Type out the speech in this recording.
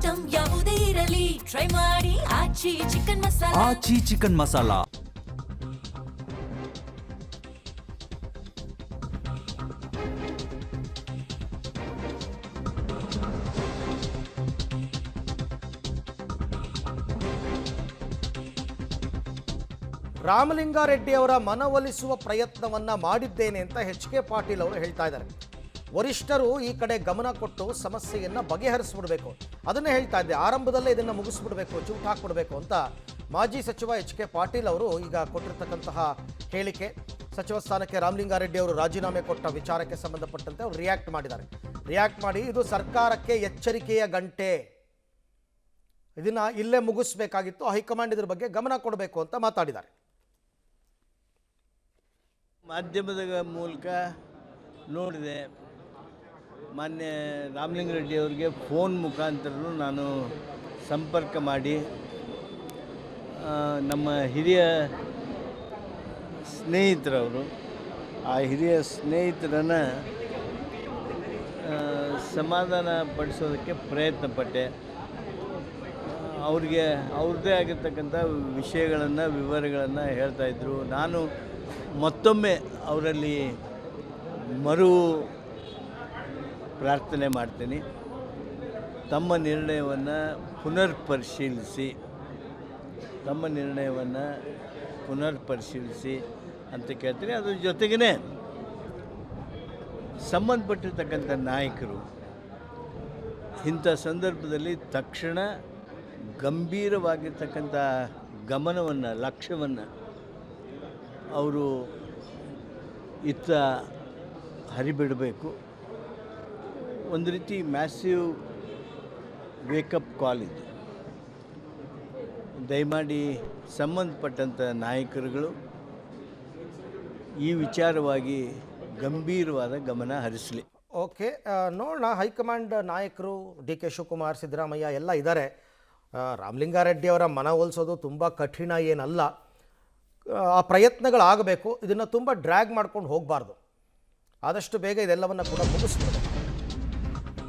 Item ಯಾವುದೇ ಇರಲಿ try ಮಾಡಿ ಆಚಿ ಚಿಕನ್ ಮಸಾಲಾ. ಆಚಿ ಚಿಕನ್ ಮಸಾಲಾ. ರಾಮಲಿಂಗಾರೆಡ್ಡಿ ಅವರ ಮನವೊಲಿಸುವ ಪ್ರಯತ್ನವನ್ನ ಮಾಡಿದ್ದೇನೆ ಅಂತ ಎಚ್.ಕೆ. ಪಾಟೀಲ್ ಅವರು ಹೇಳ್ತಾ ಇದ್ದಾರೆ. ವರಿಷ್ಠರು ಈ ಕಡೆ ಗಮನ ಕೊಟ್ಟು ಸಮಸ್ಯೆಯನ್ನು ಬಗೆಹರಿಸ್ಬಿಡ್ಬೇಕು, ಅದನ್ನೇ ಹೇಳ್ತಾ ಇದ್ದೆ, ಆರಂಭದಲ್ಲೇ ಇದನ್ನು ಮುಗಿಸ್ಬಿಡ್ಬೇಕು, ಚೂಟ್ ಹಾಕ್ಬಿಡ್ಬೇಕು ಅಂತ ಮಾಜಿ ಸಚಿವ ಎಚ್.ಕೆ. ಪಾಟೀಲ್ ಅವರು ಈಗ ಕೊಟ್ಟಿರ್ತಕ್ಕಂತಹ ಹೇಳಿಕೆ. ಸಚಿವ ಸ್ಥಾನಕ್ಕೆ ರಾಮಲಿಂಗಾರೆಡ್ಡಿ ಅವರು ರಾಜೀನಾಮೆ ಕೊಟ್ಟ ವಿಚಾರಕ್ಕೆ ಸಂಬಂಧಪಟ್ಟಂತೆ ಅವರು ರಿಯಾಕ್ಟ್ ಮಾಡಿದ್ದಾರೆ. ರಿಯಾಕ್ಟ್ ಮಾಡಿ ಇದು ಸರ್ಕಾರಕ್ಕೆ ಎಚ್ಚರಿಕೆಯ ಗಂಟೆ, ಇದನ್ನು ಇಲ್ಲೇ ಮುಗಿಸ್ಬೇಕಾಗಿತ್ತು, ಹೈಕಮಾಂಡ್ ಇದ್ರ ಬಗ್ಗೆ ಗಮನ ಕೊಡಬೇಕು ಅಂತ ಮಾತಾಡಿದ್ದಾರೆ. ಮಾಧ್ಯಮದ ಮೂಲಕ ನೋಡಿದೆ, ಮಾನ್ಯ ರಾಮಲಿಂಗಾರೆಡ್ಡಿ ಅವರಿಗೆ ಫೋನ್ ಮುಖಾಂತರನೂ ನಾನು ಸಂಪರ್ಕ ಮಾಡಿ ನಮ್ಮ ಹಿರಿಯ ಸ್ನೇಹಿತರವರು, ಆ ಹಿರಿಯ ಸ್ನೇಹಿತರನ್ನು ಸಮಾಧಾನ ಪಡಿಸೋದಕ್ಕೆ ಪ್ರಯತ್ನ ಪಟ್ಟೆ. ಅವ್ರಿಗೆ ಅವ್ರದ್ದೇ ಆಗಿರ್ತಕ್ಕಂಥ ವಿಷಯಗಳನ್ನು ವಿವರಗಳನ್ನು ಹೇಳ್ತಾಯಿದ್ರು. ನಾನು ಮತ್ತೊಮ್ಮೆ ಅವರಲ್ಲಿ ಮರು ಪ್ರಾರ್ಥನೆ ಮಾಡ್ತೀನಿ, ತಮ್ಮ ನಿರ್ಣಯವನ್ನು ಪುನರ್ ಪರಿಶೀಲಿಸಿ ಅಂತ ಕೇಳ್ತೀನಿ. ಅದ್ರ ಜೊತೆಗೇ ಸಂಬಂಧಪಟ್ಟಿರ್ತಕ್ಕಂಥ ನಾಯಕರು ಇಂಥ ಸಂದರ್ಭದಲ್ಲಿ ತಕ್ಷಣ ಗಂಭೀರವಾಗಿರ್ತಕ್ಕಂಥ ಗಮನವನ್ನು, ಲಕ್ಷ್ಯವನ್ನು ಅವರು ಇತ್ತ ಹರಿಬಿಡಬೇಕು. ಒಂದು ರೀತಿ ಮ್ಯಾಸಿವ್ ವೇಕಪ್ ಕಾಲ್ ಇದು. ದಯಮಾಡಿ ಸಂಬಂಧಪಟ್ಟಂಥ ನಾಯಕರುಗಳು ಈ ವಿಚಾರವಾಗಿ ಗಂಭೀರವಾದ ಗಮನ ಹರಿಸಲಿ. ಓಕೆ, ನೋಡೋಣ. ಹೈಕಮಾಂಡ್ ನಾಯಕರು ಡಿ.ಕೆ. ಶಿವಕುಮಾರ್, ಸಿದ್ದರಾಮಯ್ಯ ಎಲ್ಲ ಇದ್ದಾರೆ. ರಾಮಲಿಂಗಾರೆಡ್ಡಿ ಅವರ ಮನವೊಲಿಸೋದು ತುಂಬ ಕಠಿಣ ಏನಲ್ಲ. ಆ ಪ್ರಯತ್ನಗಳಾಗಬೇಕು, ಇದನ್ನು ತುಂಬ ಡ್ರ್ಯಾಗ್ ಮಾಡ್ಕೊಂಡು ಹೋಗಬಾರ್ದು. ಆದಷ್ಟು ಬೇಗ ಇದೆಲ್ಲವನ್ನು ಕೂಡ ಮುಗಿಸ್ಬಿಡಬೇಕು.